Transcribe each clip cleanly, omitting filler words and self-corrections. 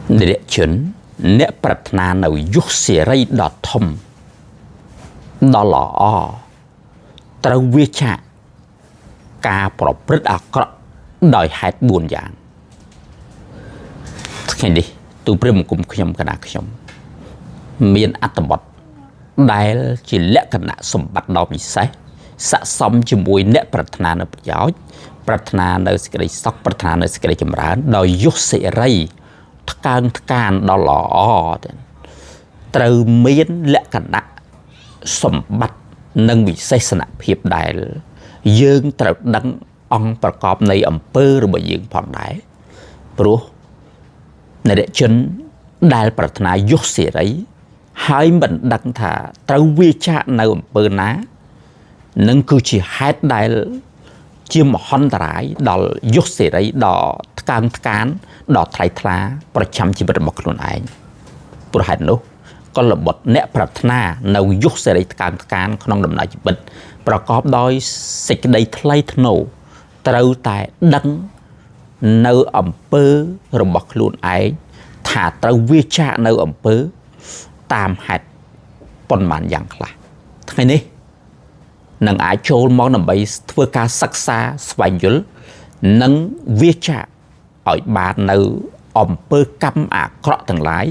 Để chuẩn nét bật na nào dục xì rây đọt thom đó là trâu viết chạ ca bỏ bứt ạc đòi hạt buồn dạng thế đi tôi bơm cùng khuyên cái nào khuyên miền ắt bọt đại chỉ lẽ cái nào sầm bắt đầu bị sai sạ xóm chỉ mùi nét bật na nó giáo bật na nó sẽ cái sọc bật na nó sẽ cái chấm rán đòi dục xì rây can đó là từ miền lẽ cái nào sầm bắt nâng bị say sanh hiệp đại dương từ đăng ôngประกอบในอำเภอหรือบ่យើងផងដែរព្រោះในเด็กชนได้ปรารถนายุสิไรហើយមិនដឹងថាត្រូវវាចាក់នៅអำเภอណានឹងគឺជាហេតុដែលជាមហន្តរាយដល់យុសិរីដល់ថ្កើងថ្កានដល់ថ្លៃថ្លាប្រចាំជីវិតរបស់ខ្លួនឯងព្រោះហេតុនោះក៏ល្បត់អ្នកប្រាថ្នានៅយុសិរីថ្កើងថ្កានក្នុងដំណើរជីវិតប្រកបដោយសេចក្តីថ្លៃថ្នូរត្រូវតែដឹងនៅអំពើរបស់ខ្លួនឯងថាត្រូវវាចាកនៅអំពើតាមហេតុប៉ុន្មានយ៉ាងខ្លះថ្ងៃនេះនឹងអាចចូលមកដើម្បីធ្វើការសិក្សាស្វែងយល់និងវាចាកឲ្យបាននៅអំពើកម្មអាក្រក់ទាំងឡាយ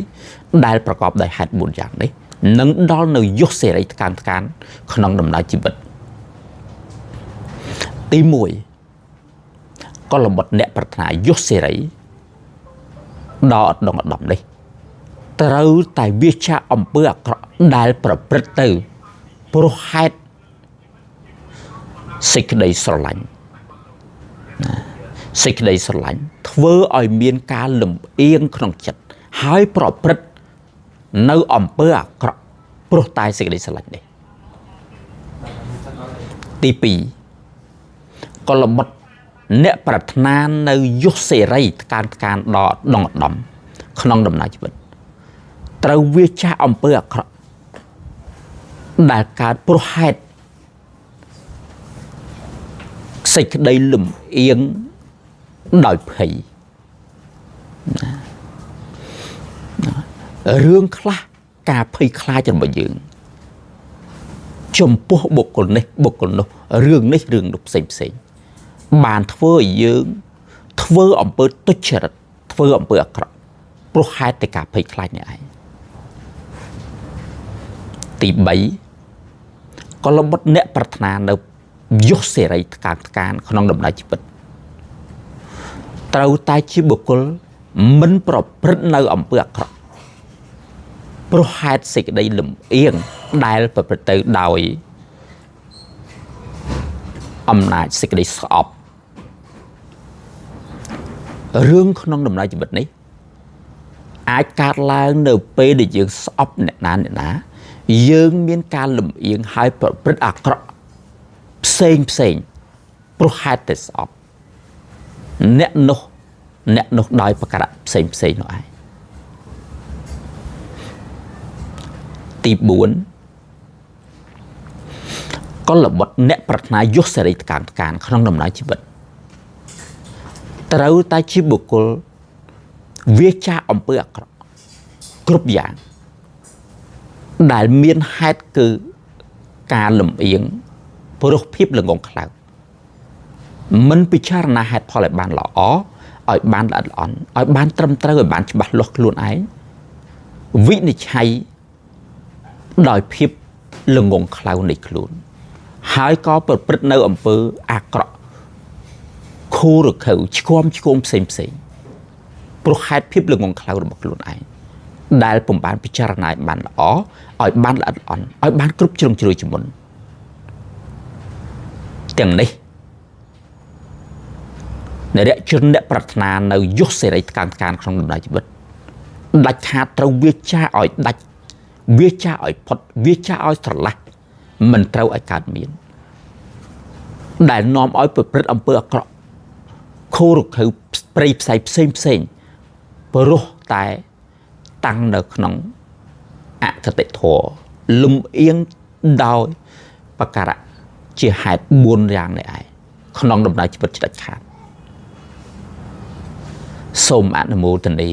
ដែលប្រកបដោយហេតុ4យ៉ាងនេះនឹងដល់នៅយុសិរីថ្កើងថ្កានក្នុងដំណើរជីវិតទី1ក៏ល្បត់អ្នកប្រាថ្នាយុសិរីដល់អត់ដងអដំនេះត្រូវតែវាចាកអំពើអាក្រក់ដែលប្រព្រឹត្តទៅព្រោះហេតុសេចក្តីស្រឡាញ់សេចក្តីស្រឡាញ់ធ្វើឲ្យមានការលំអៀងក្នុងចិត្តហើយប្រព្រឹត្តនៅអំពើអាក្រក់ព្រោះតែសេចក្តីស្រឡាញ់នេះទី2ក៏ល្បត់អ្នកប្រាថ្នានៅយុសិរីថ្កើងថ្កានដល់ដងឧត្តមក្នុងដំណើរជីវិតត្រូវវាចាស់អំពើអាក្រក់ដែលកើតព្រោះហេតុសេចក្តីលំអៀងដោយភ័យរឿងខ្លះការភ័យខ្លាចរបស់យើងចំពោះបុគ្គលនេះបុគ្គលនោះរឿងនេះរឿងនោះផ្សេងបានធ្វើឲ្យយើងធ្វើអំពើទុច្ចរិតធ្វើអំពើអាក្រក់ព្រោះហេតុតែការភ័យខ្លាចនេះឯងទី3ក៏ល្បត់អ្នកប្រាថ្នានៅយុសិរីថ្កើងថ្កានក្នុងដំណើរជីវិតត្រូវតែជាបុគ្គលមិនប្រព្រឹត្តនៅអំពើអាក្រក់ព្រោះហេតុសេចក្តីលំអៀងដែលប្រព្រឹត្តទៅដោយអំណាចសេចក្តីស្អប់រឿងក្នុងដំណើរជីវិតនេះអាចកើតឡើងនៅពេលដែលយើងស្អប់អ្នកណាយើងមានការលំអៀងហើយប្រព្រឹត្តអាក្រក់ផ្សេងព្រោះហេតុតែស្អប់អ្នកនោះដោយប្រការផ្សេងនោះឯងទី4ក៏ល្បត់អ្នកប្រាថ្នាយុសិរីថ្កើងថ្កានក្នុងដំណើរជីវិតត្រូវតែជាបុគ្គលវាចាកអំពើអាក្រក់គ្រប់យ៉ាងដែលមានហេតុគឺការលំអៀងព្រោះភាពល្ងងខ្លៅមិនពិចារណាហេតុផលឲ្យបានល្អឲ្យបានល្អិតល្អន់ឲ្យបានត្រឹមត្រូវឲ្យបានច្បាស់លាស់ខ្លួនឯងវិនិច្ឆ័យដោយភាពល្ងងខ្លៅនៃខ្លួនហើយក៏ប្រព្រឹត្តនៅអំពើអាក្រក់ខូរខើឆ្គំផ្សេងព្រោះហេតុភាពល្ងងខ្លៅរបស់ខ្លួនឯងដែលពុំបានពិចារណាឲ្យបានល្អឲ្យបានល្អិតល្អន់ឲ្យបានគ្រប់ជ្រុងជ្រោយជាមុនទាំងនេះអ្នកជនអ្នកប្រាថ្នានៅយុសិរីថ្កើងថ្កានក្នុងដំណើរជីវិតដាច់ខាតត្រូវវាចាឲ្យដាច់វាចាឲ្យផុតវាចាឲ្យស្រឡះមិនត្រូវឲ្យកើតមានដែលនាំឲ្យប្រព្រឹត្តអំពើអាក្រក់ខូរខើព្រៃផ្សៃផ្សេងព្រោះតែតាំងនៅក្នុងអកតេធម៌លំអៀងដោយបការៈជាហេតុ4យ៉ាងនេះឯងក្នុងដំណើរជីវិតដាច់ខាត សូមអនុមោទនា